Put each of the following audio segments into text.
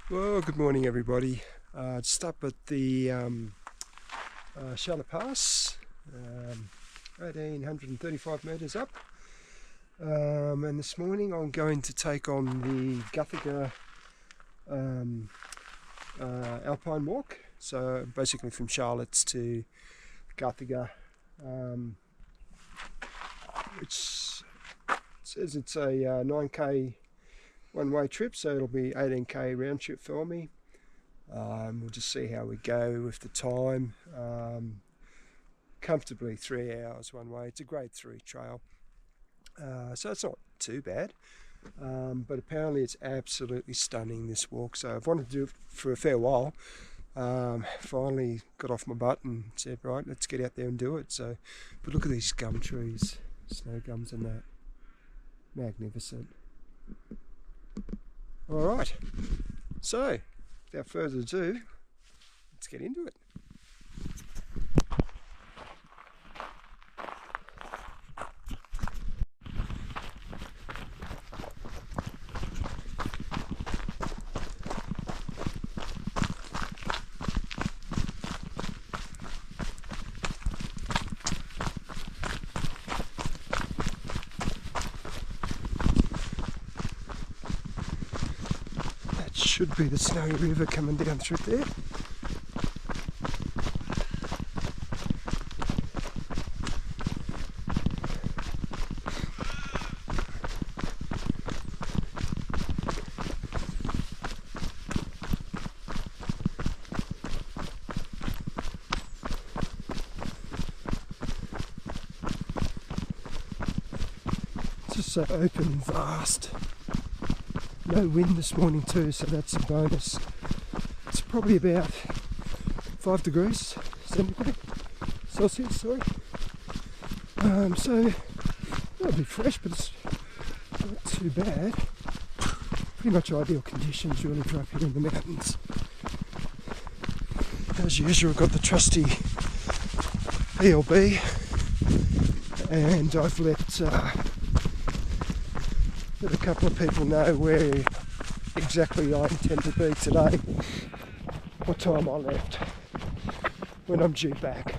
Well, good morning everybody. Just up at the Charlotte Pass, 1835 metres up, and this morning I'm going to take on the Guthega Alpine Walk, so basically from Charlotte's to Guthega, which says it's a 9k one-way trip, so it'll be 18k round trip for me. We'll just see how we go with the time. Comfortably 3 hours one way. It's a grade 3 trail, so it's not too bad, but apparently it's absolutely stunning, this walk. So I've wanted to do it for a fair while. Finally got off my butt and said, right, let's get out there and do it. So, but look at these gum trees, snow gums and that, magnificent. Alright, so without further ado, let's get into it. Should be the Snowy River coming down through there. It's just so open and vast. No wind this morning too, so that's a bonus. It's probably about 5 degrees Celsius, sorry. So it'll be fresh, but it's not too bad. Pretty much ideal conditions really for up here in the mountains. As usual, I've got the trusty PLB, and I've let a couple of people know where exactly I intend to be today, what time I left, when I'm due back,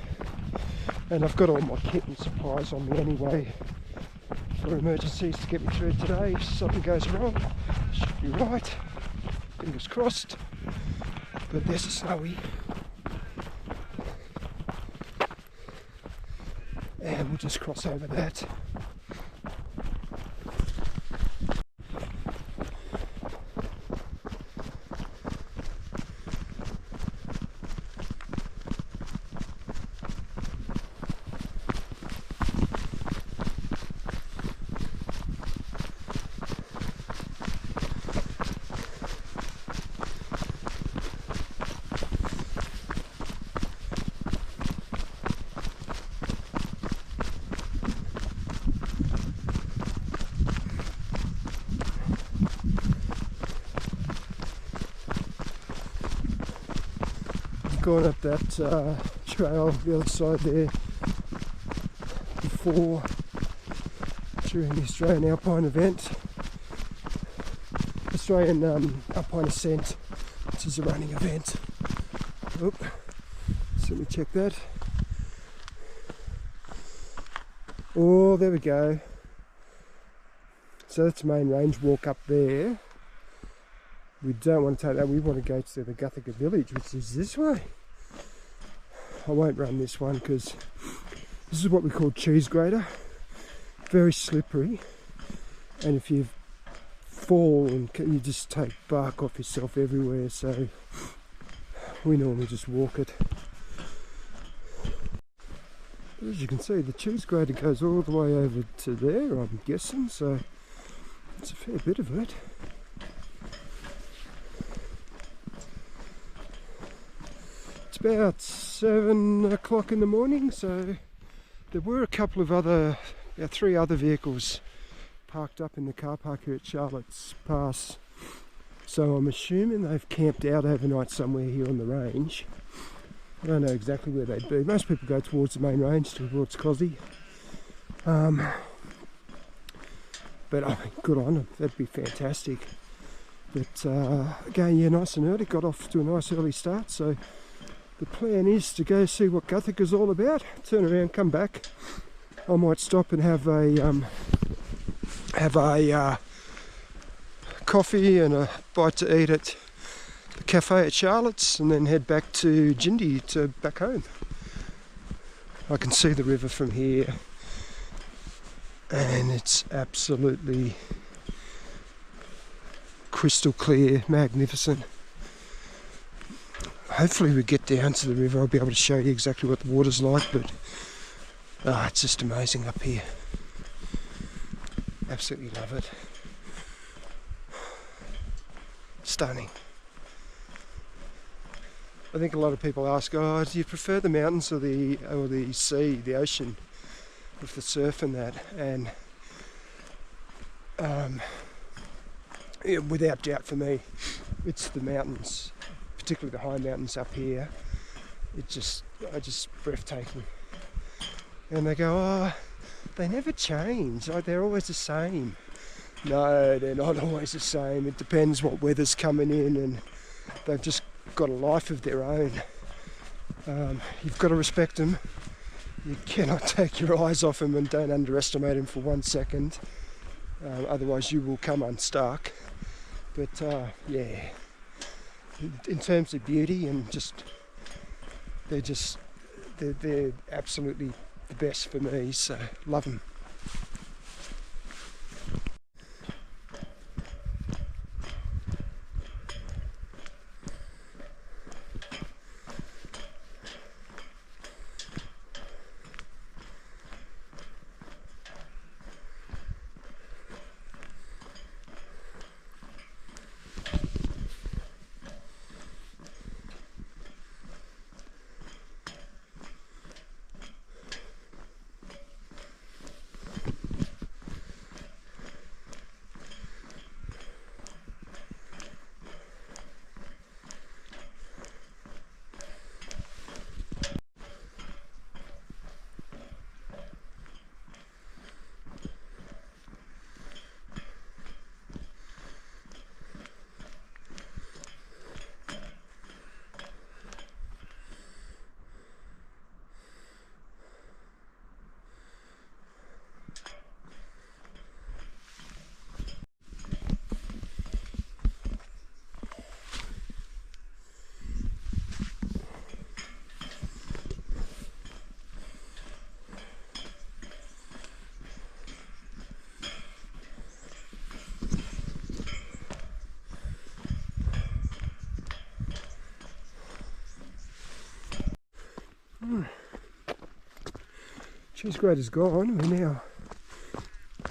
and I've got all my kit and supplies on me anyway for emergencies to get me through today. If something goes wrong, should be right, fingers crossed. But there's a Snowy, and we'll just cross over that. Gone up that trail the other side there before, during the Australian Alpine event, Australian Alpine Ascent, which is a running event. Oh, so let me check that. Oh, there we go. So that's the main range walk up there. We don't want to take that, we want to go to the Guthega village, which is this way. I won't run this one because this is what we call cheese grater. Very slippery, and if you fall, and you just take bark off yourself everywhere, so we normally just walk it. But as you can see, the cheese grater goes all the way over to there, I'm guessing, so it's a fair bit of it. It's about 7 o'clock in the morning, so there were a couple of other, about 3 other vehicles parked up in the car park here at Charlotte's Pass. So I'm assuming they've camped out overnight somewhere here on the range. I don't know exactly where they'd be. Most people go towards the main range, towards Cosy. But I mean, good on them, that'd be fantastic. But again, yeah, nice and early, got off to a nice early start, so the plan is to go see what Guthega's all about, turn around, come back. I might stop and have a coffee and a bite to eat at the cafe at Charlotte's, and then head back to Jindy, to back home. I can see the river from here, and it's absolutely crystal clear, magnificent. Hopefully we get down to the river, I'll be able to show you exactly what the water's like, but it's just amazing up here. Absolutely love it. Stunning. I think a lot of people ask, do you prefer the mountains or the sea, the ocean, with the surf and that? And yeah, without doubt for me, it's the mountains, particularly the high mountains up here. Just breathtaking. And they go, they never change, they're always the same. No, they're not always the same. It depends what weather's coming in, and they've just got a life of their own. You've got to respect them. You cannot take your eyes off them, and don't underestimate them for 1 second. Otherwise you will come unstuck. But yeah, in terms of beauty and they're absolutely the best for me, so love them. Cheese grater's gone, we now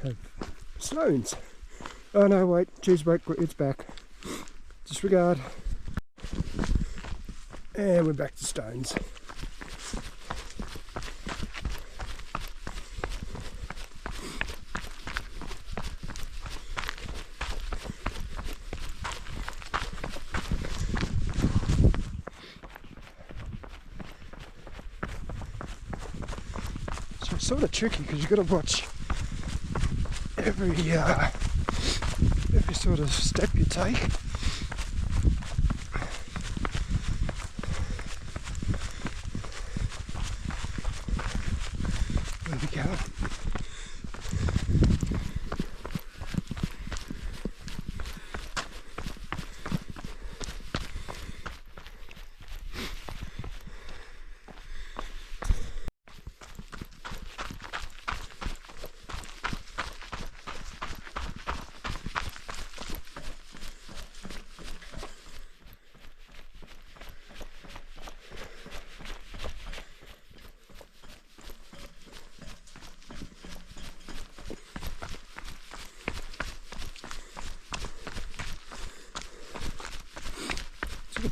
have stones. Oh no, wait, cheese grate, it's back. Disregard. And we're back to stones. It's sort of tricky because you've got to watch every sort of step you take. There we go.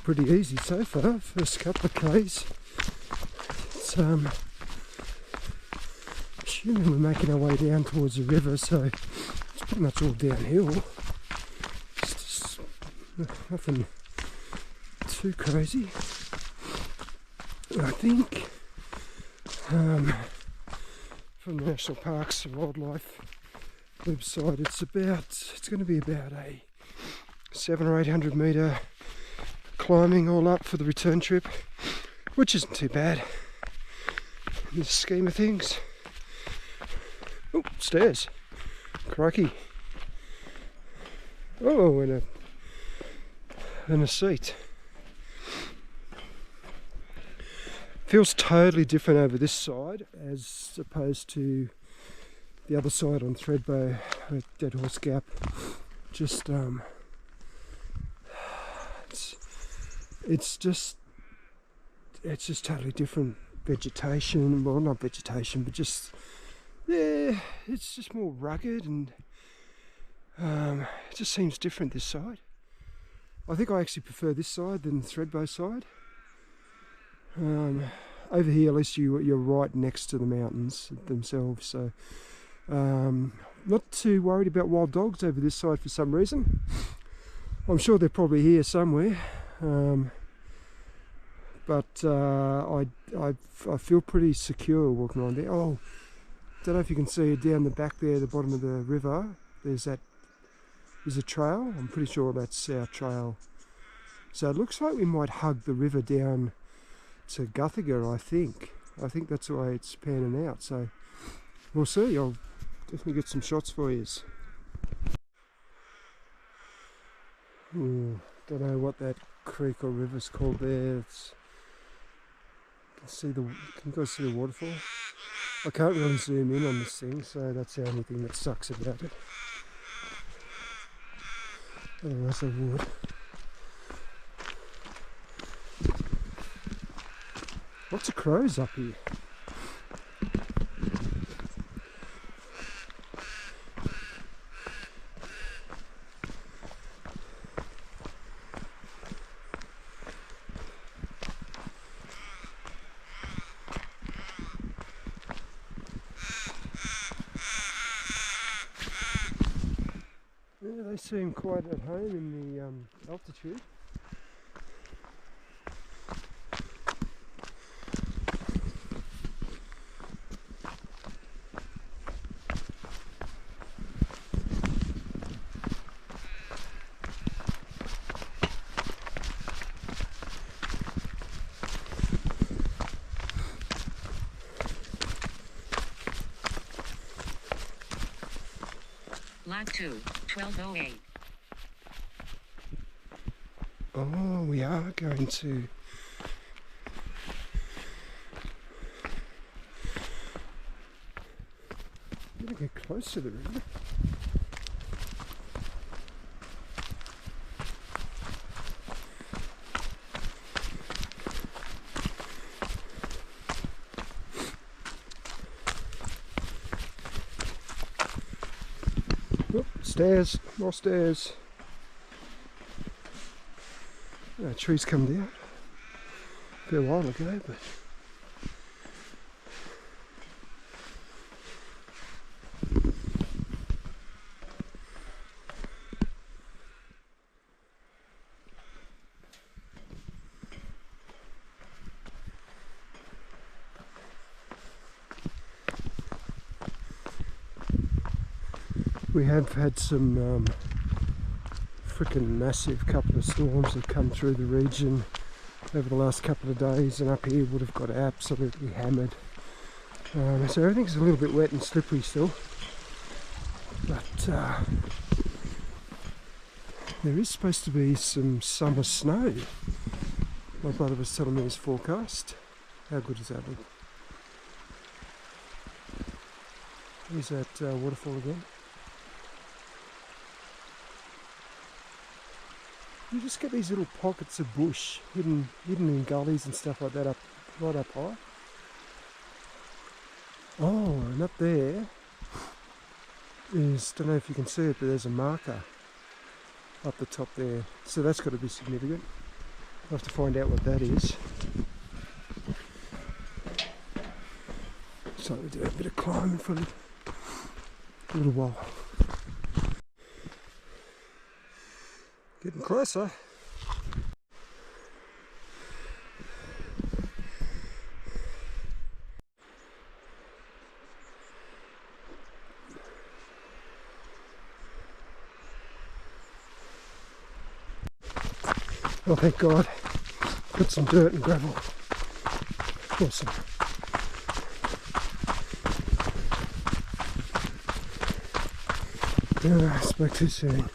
Pretty easy so far, first couple of Ks. It's assuming we're making our way down towards the river, so it's pretty much all downhill. It's just nothing too crazy. I think from the National Parks and Wildlife website, it's going to be about a 700 or 800 metre climbing all up for the return trip, which isn't too bad in the scheme of things. Oh, stairs. Crikey. Oh, and a seat. Feels totally different over this side as opposed to the other side on Threadbow at Dead Horse Gap. Just it's just totally different vegetation. Well, not vegetation, but just, yeah, it's just more rugged, and it just seems different this side. I think I actually prefer this side than the Threadbow side. Over here, at least you're right next to the mountains themselves, so not too worried about wild dogs over this side for some reason. I'm sure they're probably here somewhere, but I feel pretty secure walking around there. Oh, don't know if you can see down the back there, the bottom of the river. There's a trail. I'm pretty sure that's our trail. So it looks like we might hug the river down to Guthega, I think. I think that's the way it's panning out. So we'll see. I'll definitely get some shots for you. Don't know what that creek or river's called there. Can you guys see the waterfall? I can't really zoom in on this thing, so that's the only thing that sucks about it. Otherwise I would. Lots of crows up here. Yeah, they seem quite at home in the altitude. Lag 2, 1208. Oh, we are going to. I'm going to get close to the river. Oh, stairs, more stairs. Trees come down a fair while ago, but we have had some freaking massive couple of storms that come through the region over the last couple of days, and up here would have got absolutely hammered. So everything's a little bit wet and slippery still, but there is supposed to be some summer snow. My brother was telling me his forecast. How good does that look? Here's that waterfall again. You just get these little pockets of bush hidden in gullies and stuff like that right up high. Oh, and up there is, don't know if you can see it, but there's a marker up the top there. So that's got to be significant. I'll have to find out what that is. So we'll do a bit of climbing for a little while. Getting closer. Oh, thank God. Put some dirt and gravel. Awesome. I spoke too soon.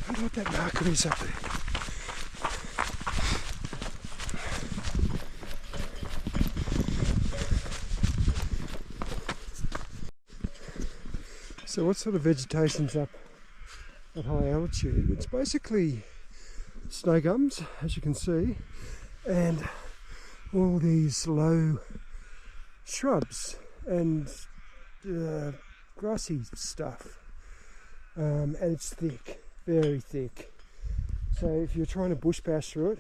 I wonder what that marker is up there. So what sort of vegetation's up at high altitude? It's basically snow gums, as you can see, and all these low shrubs and grassy stuff, and it's thick, very thick. So if you're trying to bush bash through it,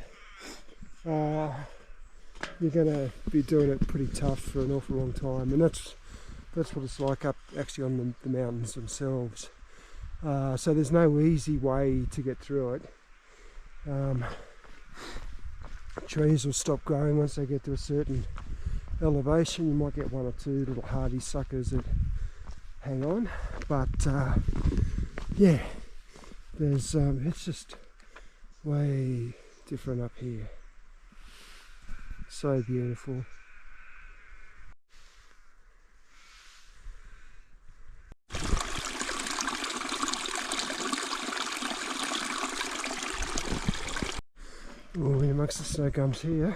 you're going to be doing it pretty tough for an awful long time, and that's what it's like up actually on the mountains themselves. So there's no easy way to get through it. Trees will stop growing once they get to a certain elevation. You might get one or two little hardy suckers that hang on, but yeah, there's it's just way different up here. So beautiful. Oh, in amongst the snow gums here.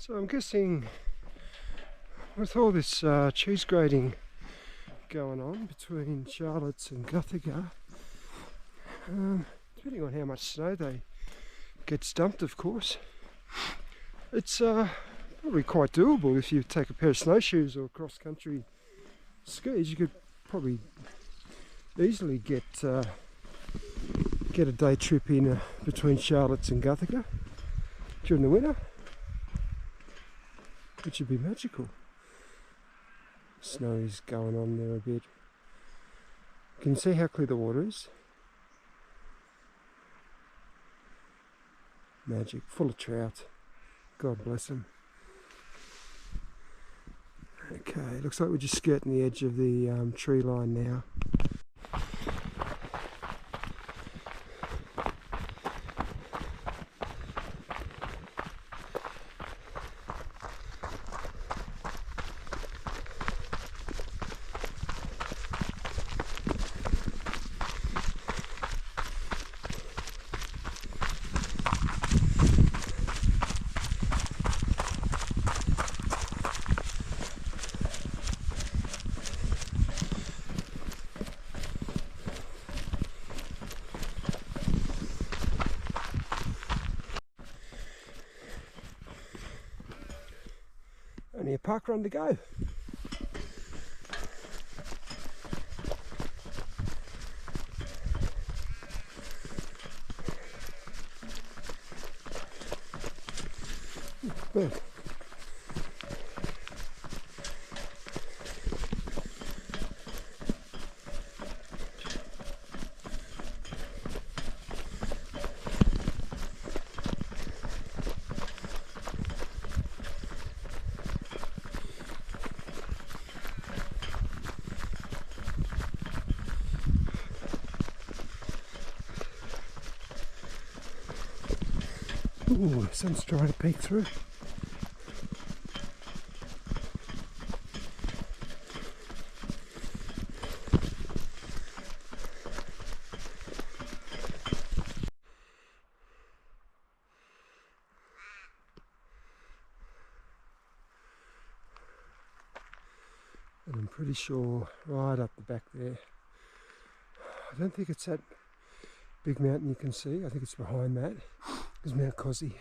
So I'm guessing with all this cheese grating going on between Charlotte's and Guthega, depending on how much snow they get dumped, of course, it's probably quite doable. If you take a pair of snowshoes or cross-country skis, you could probably easily get a day trip in between Charlotte's and Guthega during the winter, which would be magical. Snow is going on there a bit. Can you see how clear the water is? Magic, full of trout. God bless them. Okay, looks like we're just skirting the edge of the tree line now. Only a park run to go. Bird. Ooh, the sun's trying to peek through. And I'm pretty sure right up the back there, I don't think it's that big mountain you can see, I think it's behind that, is Mount Cosy.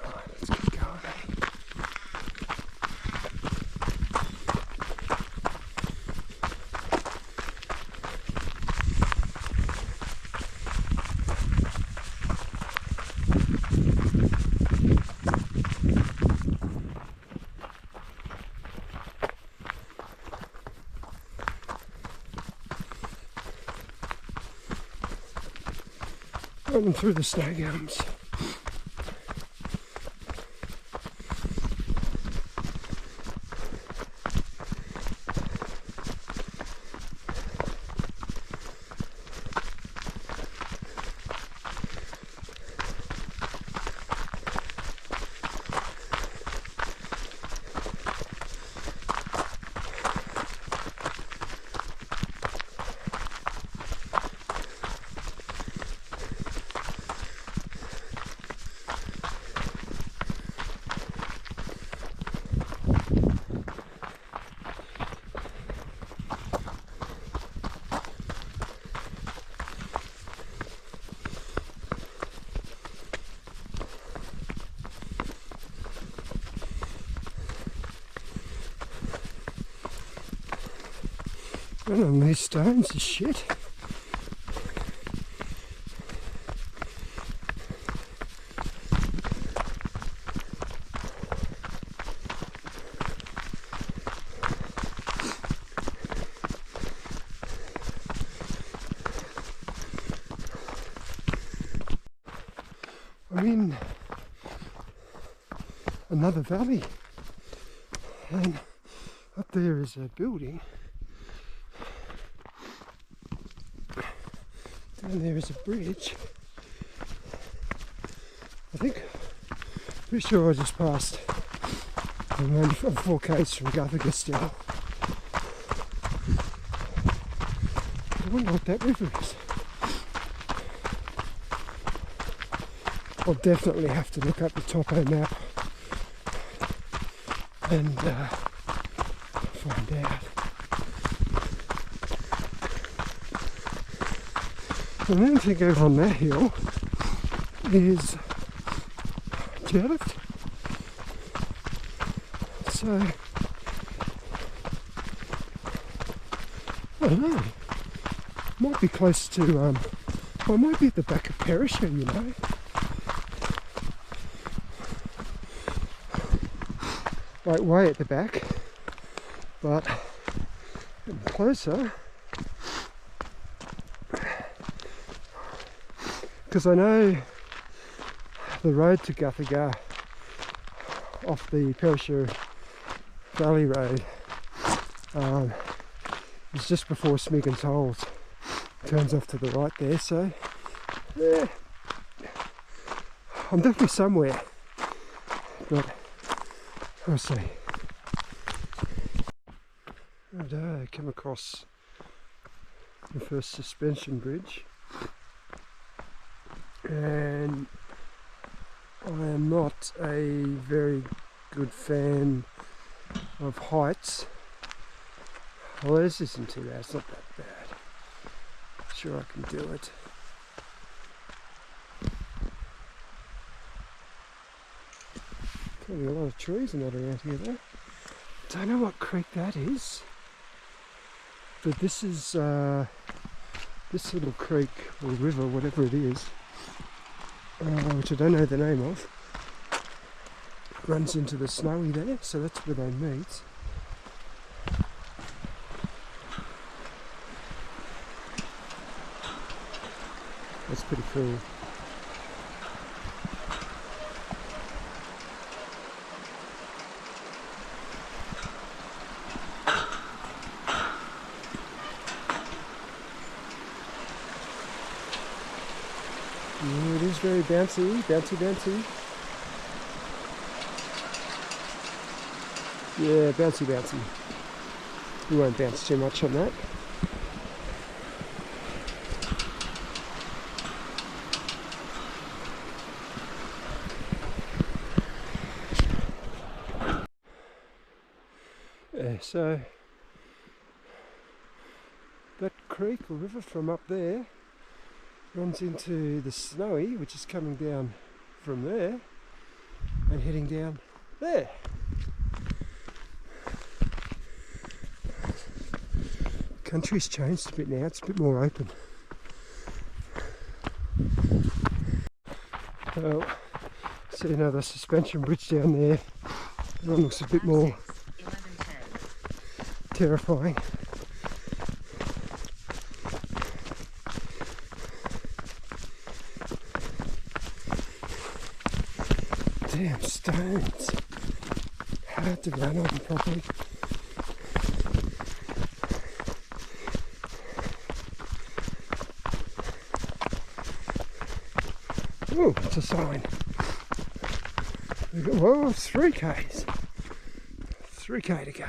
Right, let's get going. Running through the snow gums. Running on these stones is shit. I'm in another valley, and up there is a building. Down there is a bridge. I think, pretty sure I just passed. I'm only 4 k's from Guthega still. I wonder what that river is. I'll definitely have to look up the topo map and find out. And then I think over on that hill is chairlift. So I don't know. Might be close to I might be at the back of Perisher, you know. Like way at the back, but getting closer. Because I know the road to Guthega off the Perisher Valley Road is just before Smeagan Tolls. Turns off to the right there, so yeah, I'm definitely somewhere, but we'll see. I come across the first suspension bridge. And I am not a very good fan of heights. Well, this isn't too bad, it's not that bad. Sure I can do it. Probably a lot of trees are not around here though. Don't know what creek that is. But this is this little creek or river, whatever it is, which I don't know the name of, runs into the snowy there, so that's where they meet. That's pretty cool. Yeah, it is very bouncy, bouncy, bouncy. Yeah, bouncy, bouncy. We won't bounce too much on that. Yeah, so that creek or river from up there runs into the Snowy, which is coming down from there and heading down there. Country's changed a bit now, it's a bit more open. Well, see another suspension bridge down there. That one looks a bit more terrifying. Damn stones. Hard to run on properly. Oh, it's a sign. Whoa, it's 3Ks. 3K to go.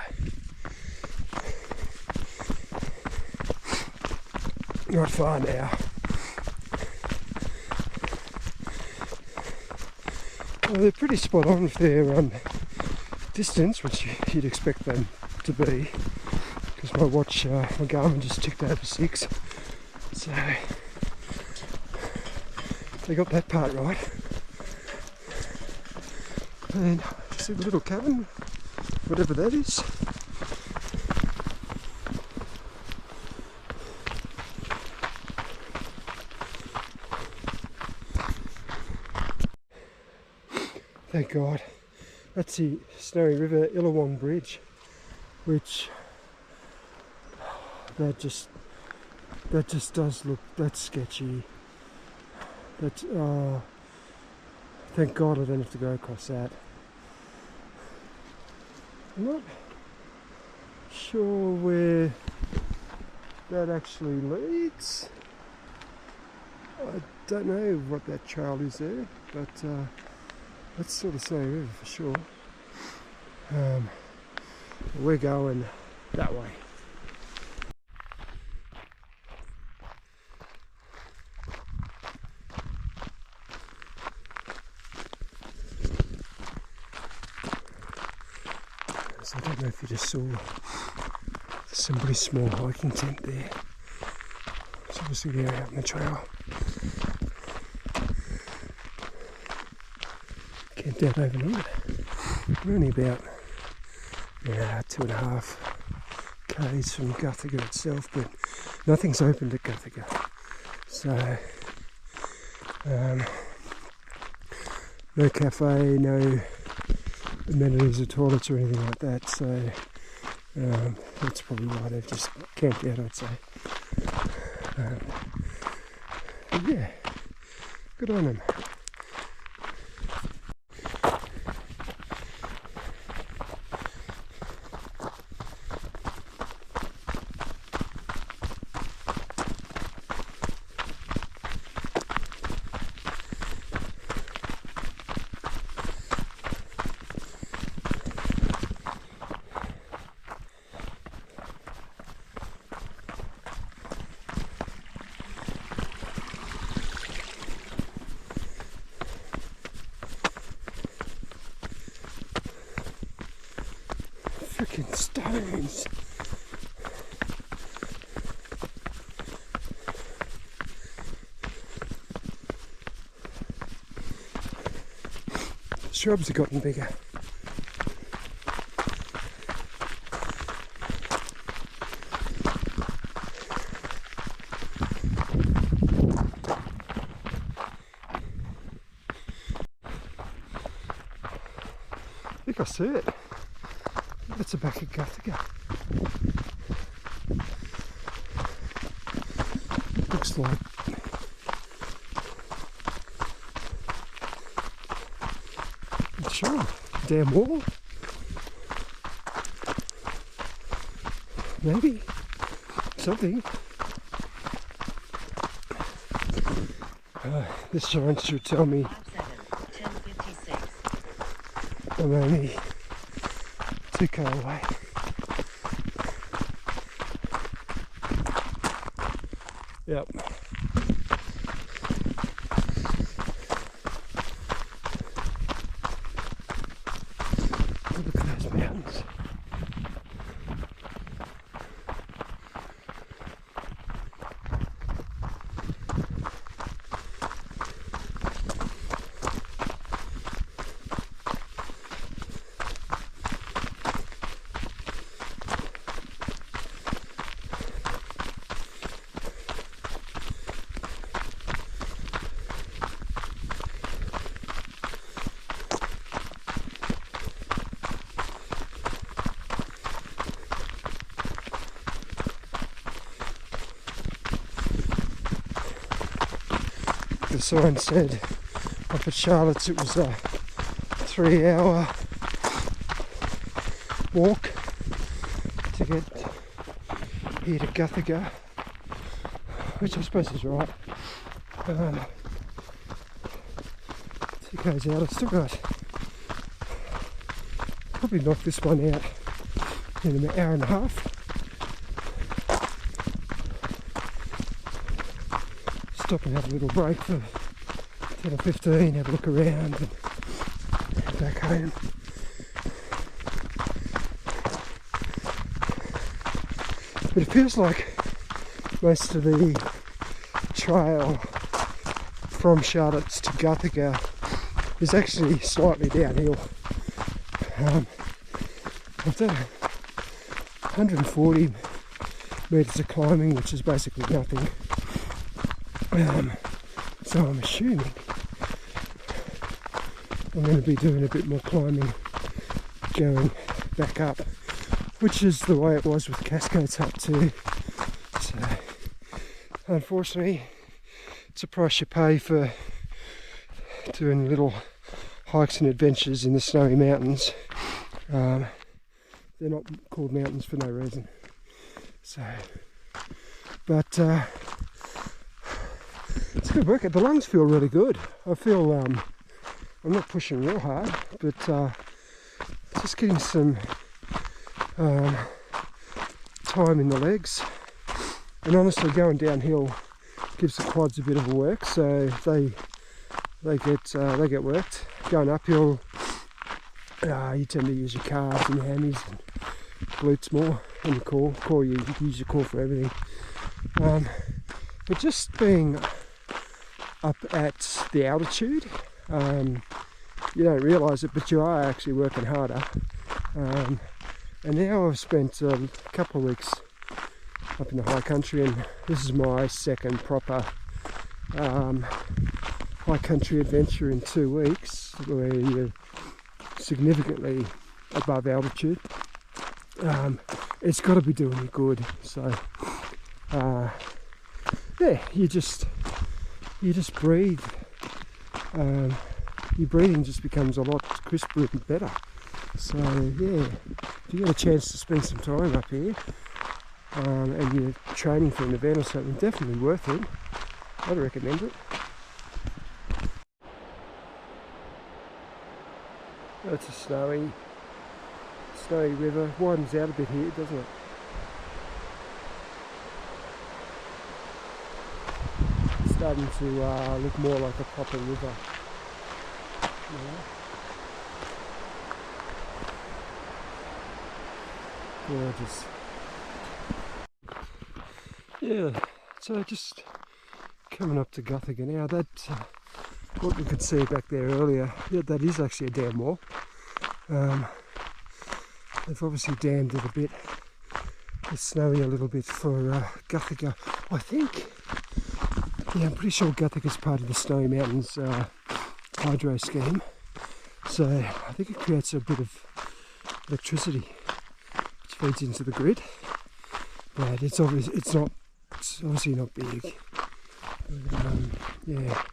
Not far now. Well, they're pretty spot on with their distance, which you'd expect them to be, because my watch, my Garmin just ticked over 6, so they got that part right. And see the little cabin, whatever that is. Thank God. That's the Snowy River Illawong Bridge, which that just does look, that's sketchy. That's thank God I don't have to go across that. I'm not sure where that actually leads. I don't know what that trail is there, but that's sort of Snowy River for sure. We're going that way. So I don't know if you just saw somebody's small hiking tent there. It's obviously they're out on the trail. Camped out overnight. We're only about 2.5 k's from Guthega itself, but nothing's opened at Guthega. So no cafe, no amenities or toilets or anything like that, so that's probably why they've just camped out, I'd say. But yeah, good on them. Freaking stones. Shrubs have gotten bigger. I think I see it. That's the back of Guthega. Looks like not sure. Damn wall. Maybe something. This sign should tell me 1056. I'm only 2k away. Yep. Look at those mountains. The sign said up at Charlotte's it was a 3-hour walk to get here to Guthega, which I suppose is right. 2 k's out, I've still got probably knock this one out in an hour and a half. Stop and have a little break for 10 or 15, have a look around and head back home. But it feels like most of the trail from Charlotte's to Guthega is actually slightly downhill. I've done 140 metres of climbing, which is basically nothing. So I'm assuming I'm going to be doing a bit more climbing going back up, which is the way it was with Cascade's Hut too. So unfortunately it's a price you pay for doing little hikes and adventures in the snowy mountains. They're not called mountains for no reason. So, but it's good work. The lungs feel really good. I feel I'm not pushing real hard, but just getting some time in the legs. And honestly, going downhill gives the quads a bit of a work, so they get worked. Going uphill, you tend to use your calves and your hammies and glutes more, and your core. Core, you use your core for everything. But just being up at the altitude, you don't realise it, but you are actually working harder. And now I've spent a couple of weeks up in the high country, and this is my second proper high country adventure in 2 weeks, where you're significantly above altitude. It's got to be doing you good. So yeah, you just breathe. Your breathing just becomes a lot crisper and better. So yeah, if you get a chance to spend some time up here and you're training for an event or something, definitely worth it. I'd recommend it. That's a snowy river. Widens out a bit here, doesn't it? It's starting to look more like a proper river. Gorgeous. Yeah, so just coming up to Guthega now. That what we could see back there earlier, yeah, that is actually a dam wall. They've obviously dammed it a bit. It's snowy a little bit for Guthega. I think, yeah, I'm pretty sure Guthega's part of the Snowy Mountains hydro scheme. So I think it creates a bit of electricity which feeds into the grid. But it's obviously not big. But, yeah,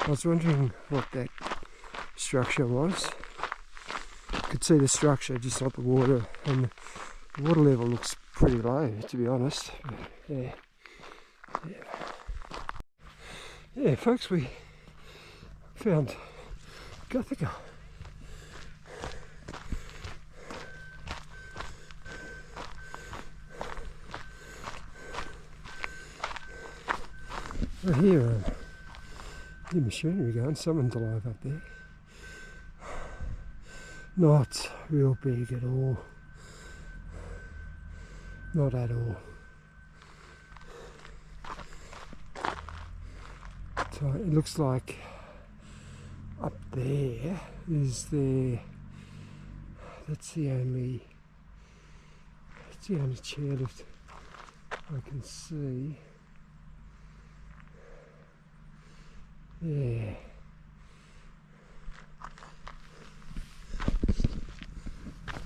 I was wondering what that structure was. I could see the structure, just not the water, and the water level looks pretty low, to be honest. But, yeah. Yeah, folks, we found Guthega. I hear machinery going, someone's alive up there. Not real big at all. Not at all. So it looks like up there is that's the only chairlift I can see. Yeah.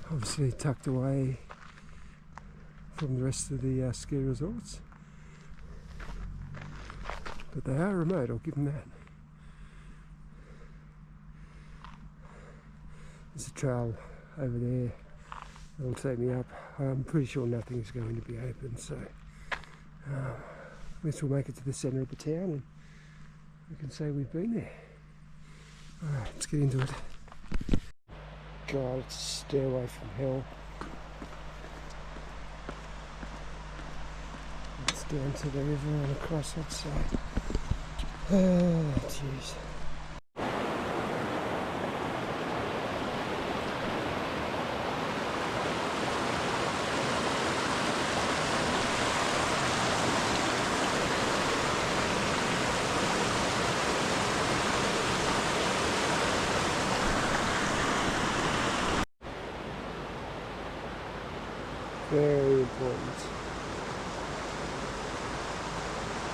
Obviously tucked away from the rest of the ski resorts. But they are remote, I'll give them that. There's a trail over there that'll take me up. I'm pretty sure nothing is going to be open, so at least we'll make it to the centre of the town and we can say we've been there. Alright, let's get into it. God, it's a stairway from hell. It's down to the river and across that side. Oh, jeez. Very important.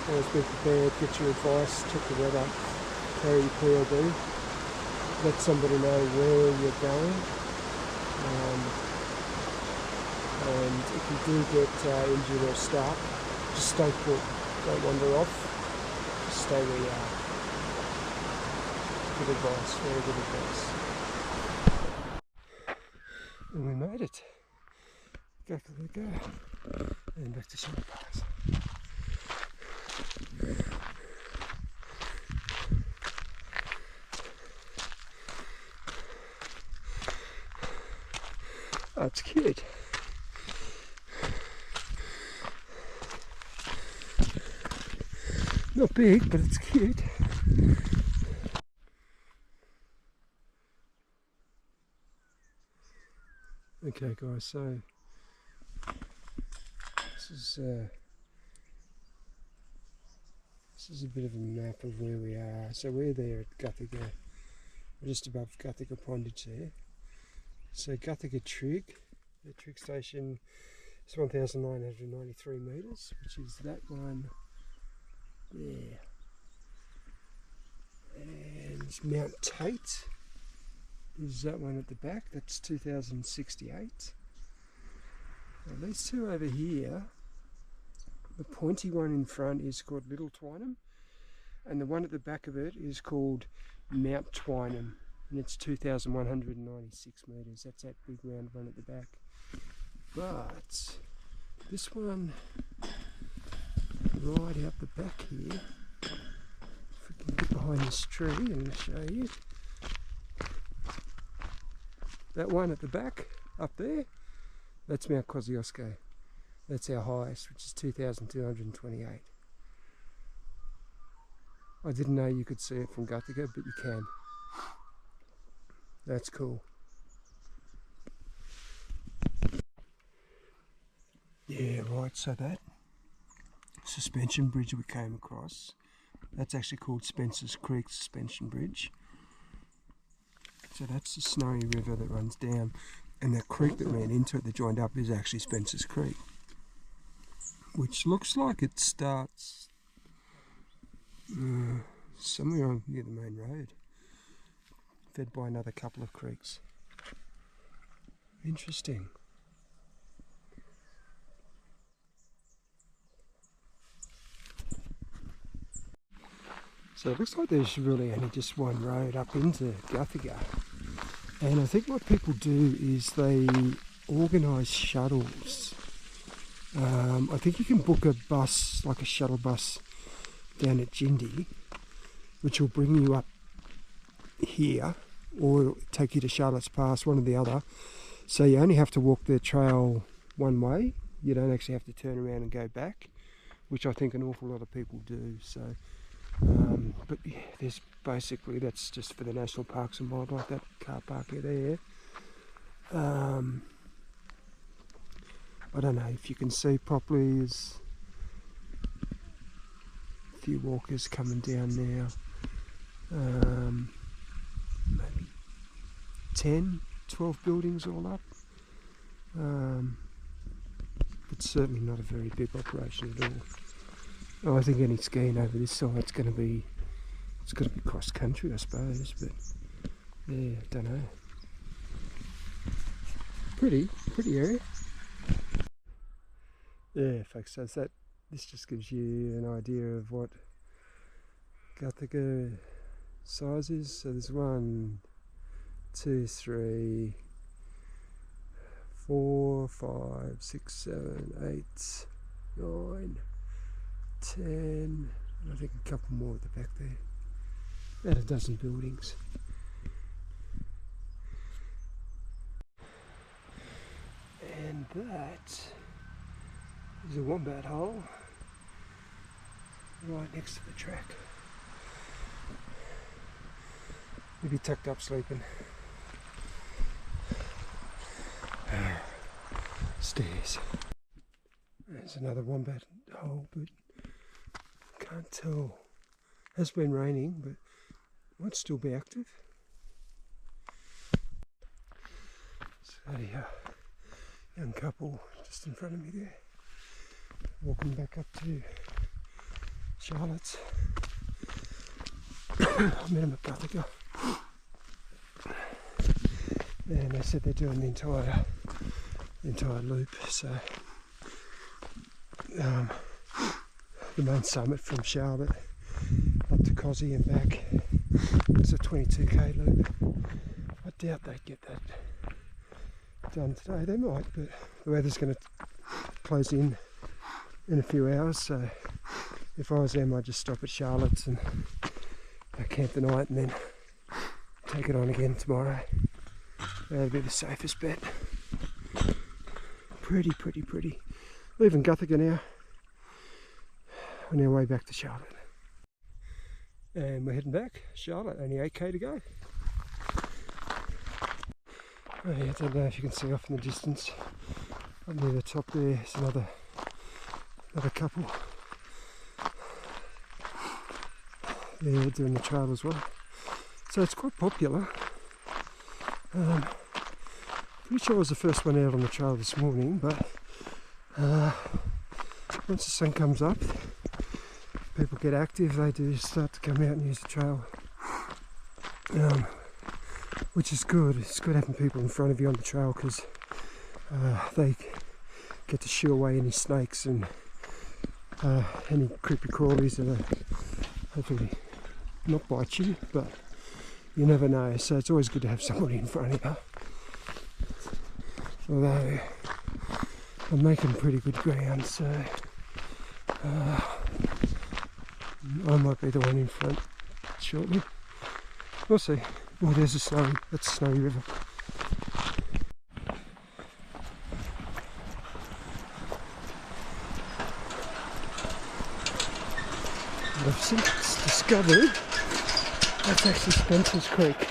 Always be prepared, get your advice, check the weather, carry your PLD, let somebody know where you're going, and if you do get injured or stuck, just stay put, don't wander off, just stay where you are. Good advice, very good advice. And we made it. Go, and back to Shelter Parks. Oh, it's cute. Not big, but it's cute. Okay guys, so this is a bit of a map of where we are. So we're there at Guthega. We're just above Guthega Pondage there. So Guthega Trig, the trig station is 1,993 metres, which is that one there. And Mount Tate is that one at the back, that's 2,068. Now these two over here, the pointy one in front is called Little Twynham, and the one at the back of it is called Mount Twynham, and it's 2,196 metres. That's that big round one at the back. But this one right out the back here, if we can get behind this tree and show you, that one at the back up there, that's Mount Kosciuszko. That's our highest, which is 2,228. I didn't know you could see it from Guthega, but you can. That's cool. Yeah, right, so that suspension bridge we came across, that's actually called Spencer's Creek Suspension Bridge. So that's the Snowy River that runs down, and that creek that ran into it that joined up is actually Spencer's Creek, which looks like it starts somewhere near the main road, fed by another couple of creeks. Interesting. So it looks like there's really only just one road up into Guthega, and I think what people do is they organise shuttles. I think you can book a bus, like a shuttle bus down at Jindy, which will bring you up here, or it'll take you to Charlotte's Pass, one or the other. So you only have to walk the trail one way. You don't actually have to turn around and go back, which I think an awful lot of people do. So, but yeah, there's basically, that's just for the National Parks and Wildlife, that car park there. I don't know if you can see properly, there's a few walkers coming down now. Maybe 10, 12 buildings all up. But certainly not a very big operation at all. Oh, I think any skiing over this side's going to be, it's got to be cross country, I suppose, but yeah, I don't know. Pretty area. Yeah, folks, so this just gives you an idea of what Guthega size is. So there's 1, 2, 3, 4, 5, 6, 7, 8, 9, 10, and I think a couple more at the back there. About a dozen buildings. And that is a wombat hole right next to the track. Maybe tucked up sleeping. Stairs. There's another wombat hole, but can't tell. Has been raining, but might still be active. So yeah, young couple just in front of me there, walking back up to Charlotte's. I met them at Guthega, and they said they're doing the entire loop. So the main summit from Charlotte up to Cozzy and back is a 22k loop. I doubt they'd get that done today. They might, but the weather's going to close in a few hours, so if I was them I'd just stop at Charlotte's and camp the night and then take it on again tomorrow. That'd be the safest bet. Pretty. Leaving Guthega now, on our way back to Charlotte. And we're heading back. Charlotte, only 8k to go. Oh yeah, I don't know if you can see off in the distance, up near the top there, there's another couple. They're doing the trail as well. So it's quite popular. Pretty sure I was the first one out on the trail this morning, but once the sun comes up, people get active, they do start to come out and use the trail. Which is good. It's good having people in front of you on the trail, because they get to shoo away any snakes and any creepy crawlies that are hopefully not bite you, but you never know. So it's always good to have somebody in front of you. Although I'm making pretty good ground, so I might be the one in front shortly. We'll see. Oh, there's that's a snowy river. And I've since discovered that's actually Spencer's Creek.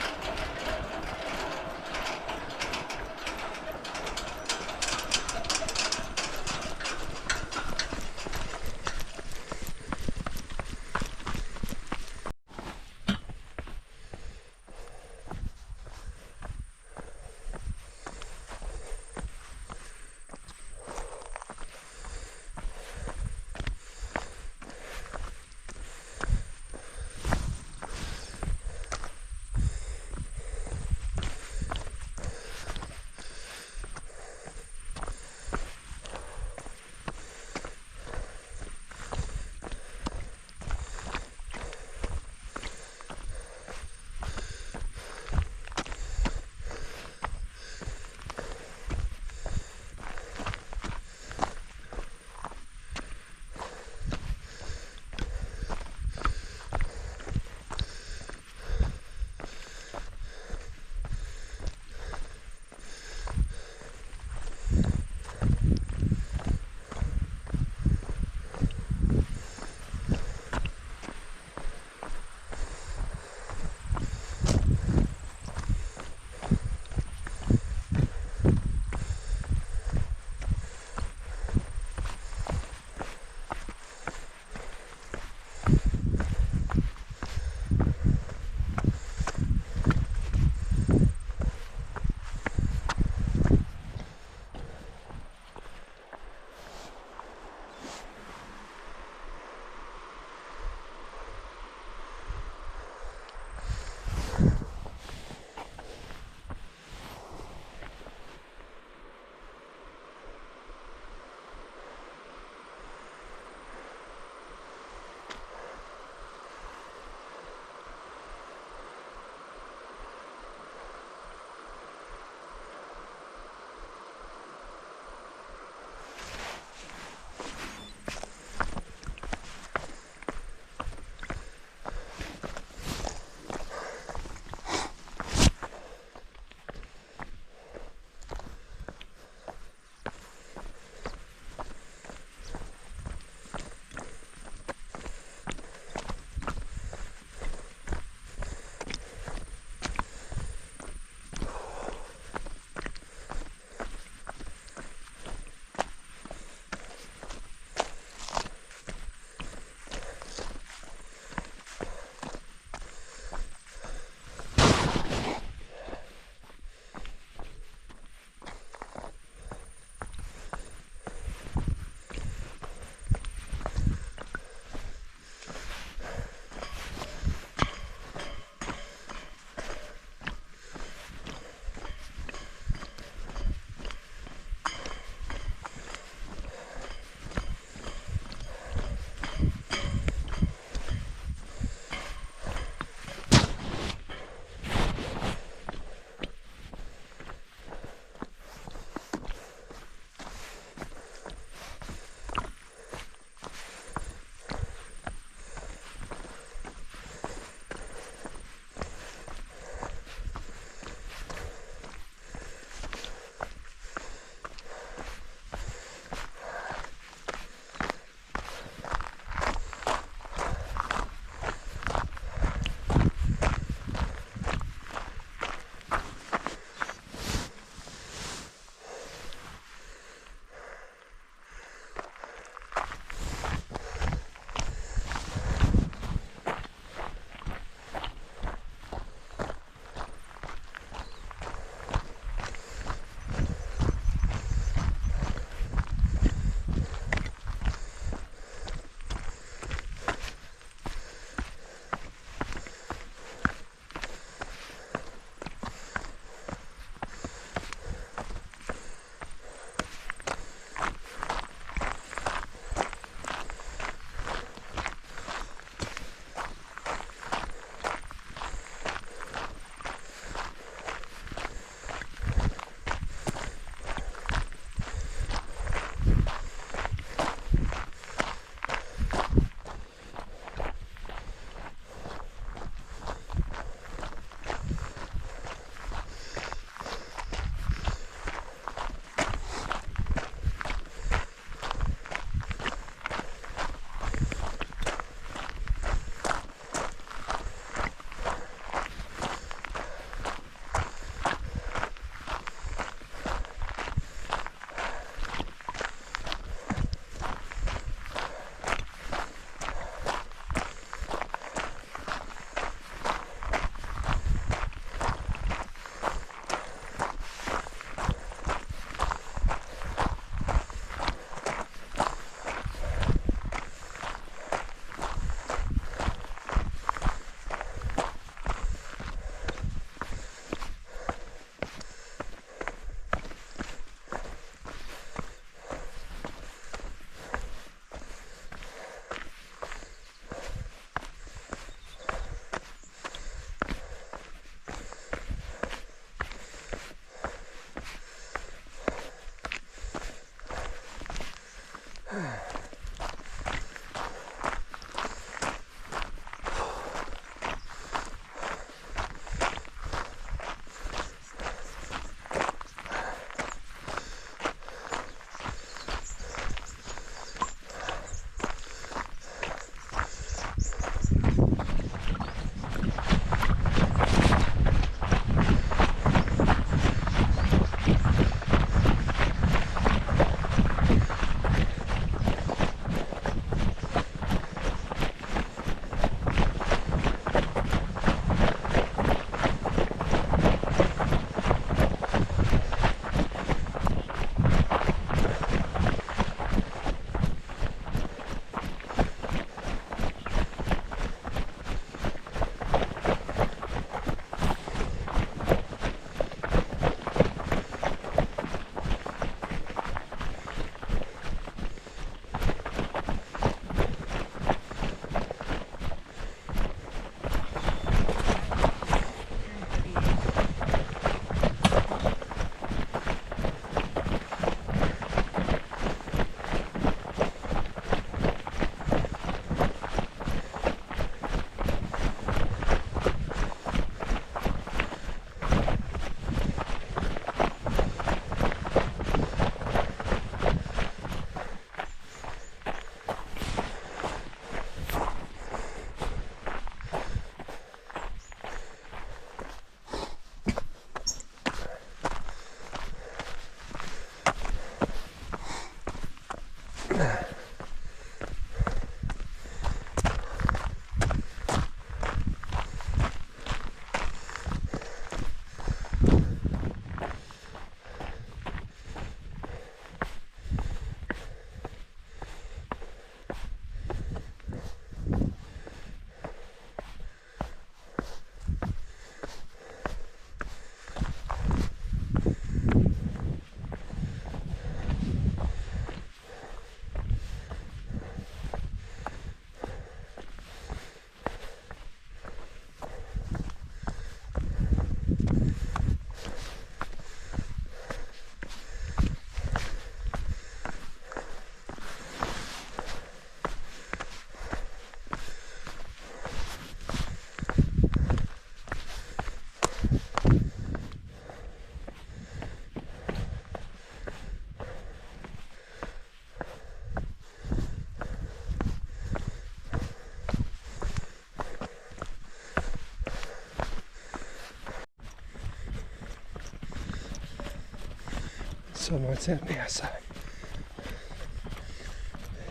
sunlight's out now, so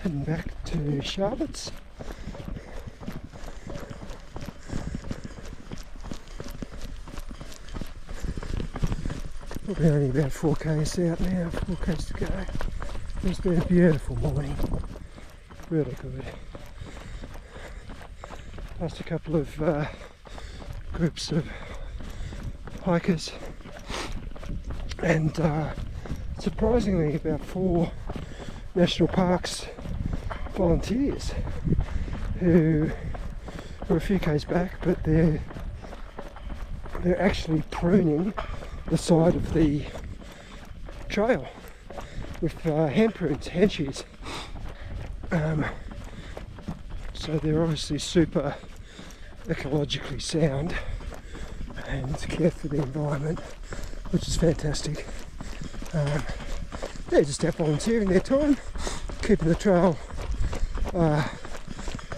heading back to Charlotte's. Probably only about 4k's out now, 4k's to go. It's been a beautiful morning, really good. Past a couple of groups of hikers, and surprisingly about 4 national parks volunteers who are a few k's back, but they're actually pruning the side of the trail with hand prunes, hand shears. So they're obviously super ecologically sound and care for the environment, which is fantastic. They're just out volunteering their time, keeping the trail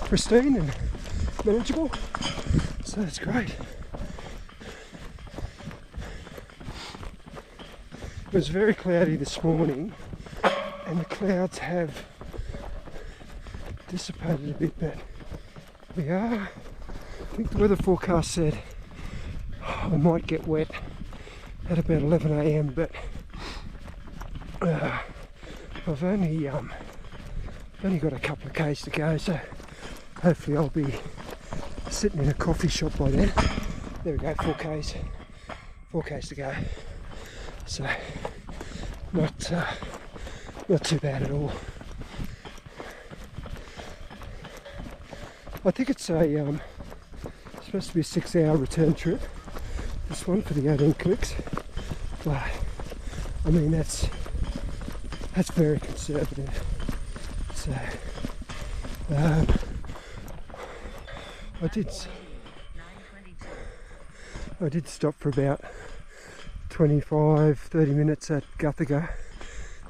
pristine and manageable, so that's great. It was very cloudy this morning and the clouds have dissipated a bit, but we are, I think the weather forecast said I might get wet at about 11 AM, but I've only got a couple of k's to go, so hopefully I'll be sitting in a coffee shop by then. There we go, 4k's to go, so not too bad at all. I think it's supposed to be a 6-hour return trip, this one, for the 18 clicks, but I mean that's very conservative. So I did stop for about 25-30 minutes at Guthega,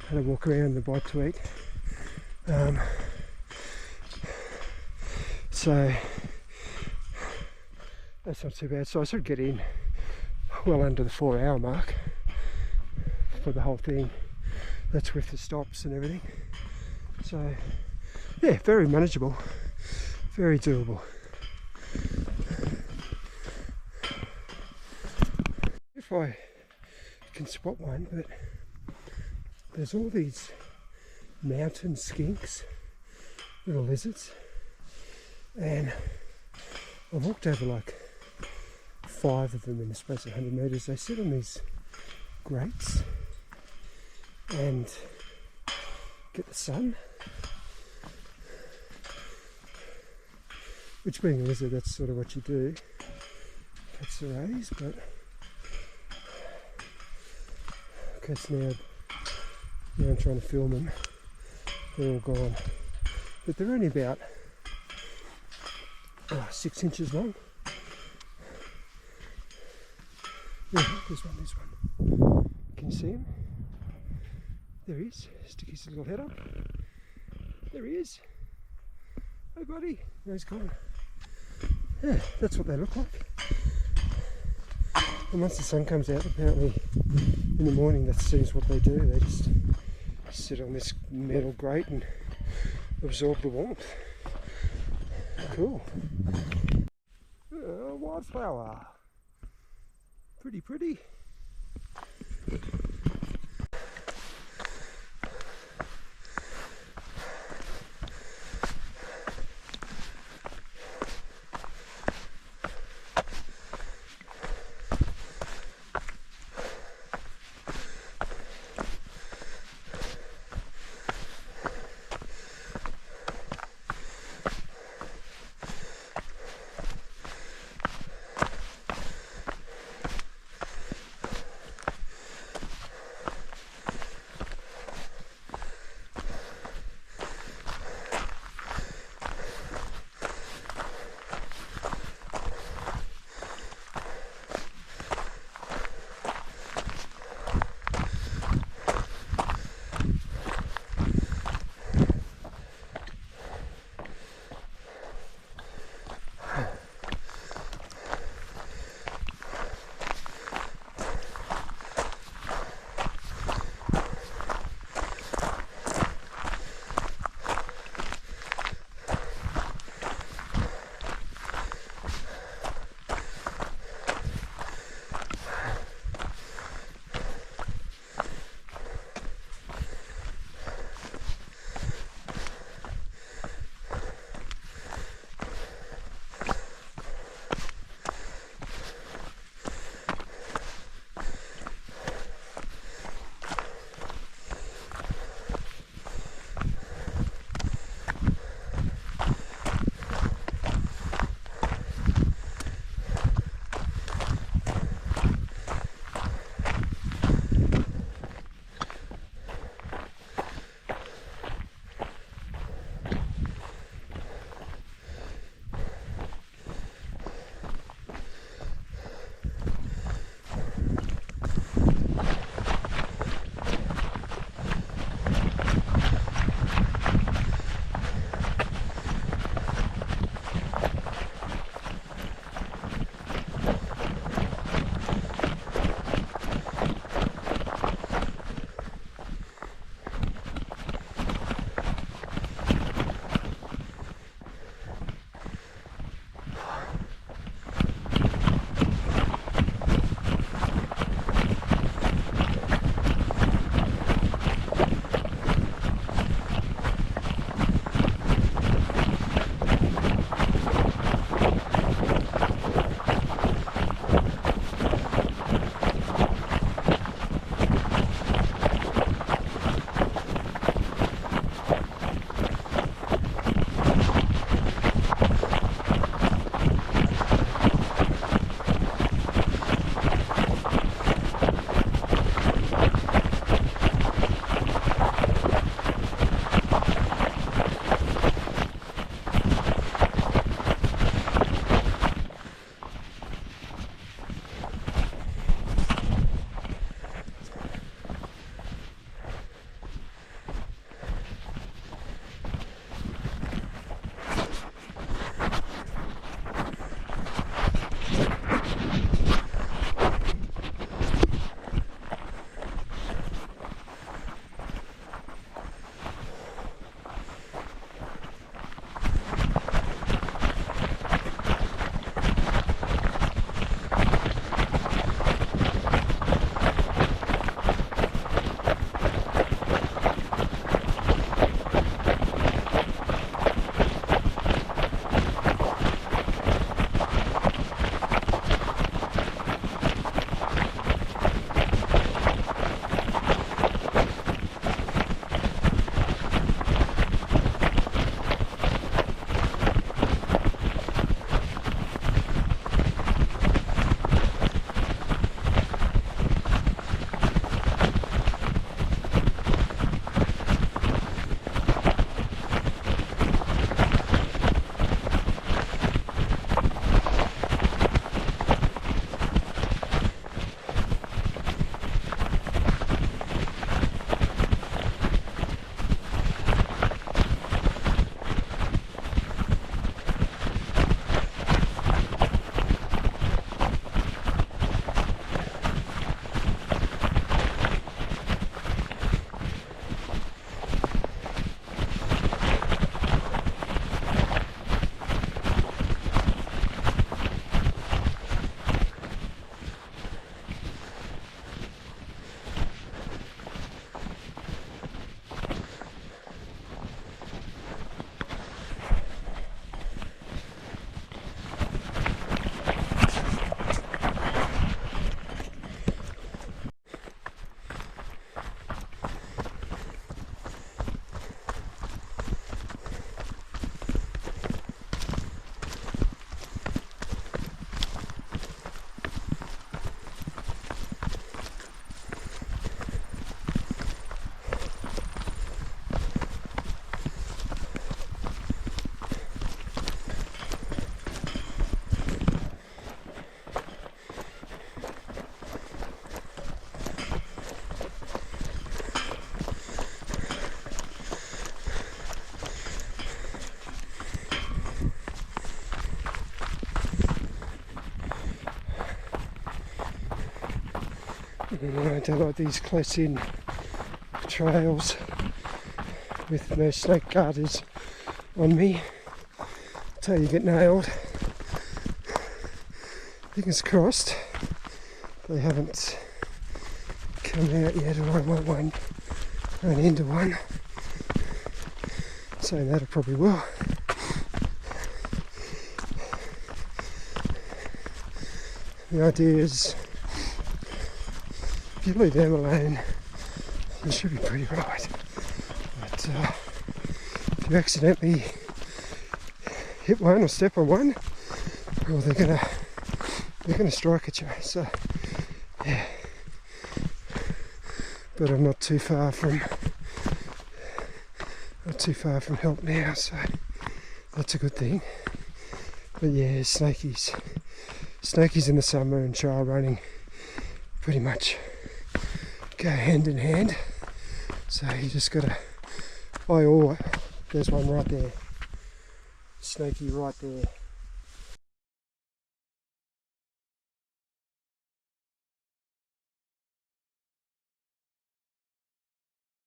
had a walk around and a bite to eat. So that's not too bad. So I sort of get in well under the 4-hour mark for the whole thing. That's with the stops and everything. So yeah, very manageable, very doable. If I can spot one, but there's all these mountain skinks, little lizards, and I've walked over like 5 of them in the space of 100 metres. They sit on these grates and get the sun, which, being a lizard, that's sort of what you do, catch the rays. But okay, so now I'm trying to film them, they're all gone, but they're only about 6 inches long. Yeah, there's one. Can you see him? There he is. Stick his little head up. There he is. Hey buddy. No, he's gone. Yeah, that's what they look like. And once the sun comes out, apparently in the morning, that seems what they do. They just sit on this metal grate and absorb the warmth. Cool. Wildflower. Pretty. Anyway, I don't like these close-in trails with no snake guarders on me. Until you get nailed. Fingers crossed they haven't come out yet, or I might run into one. Saying that, I probably will. The idea is, if you leave them alone, you should be pretty right. But if you accidentally hit one or step on one, well, they're gonna strike at you. So yeah, but I'm not too far from help now, so that's a good thing. But yeah, snakies in the summer and trail running pretty much go hand in hand. So you just gotta, there's one right there, snaky right there.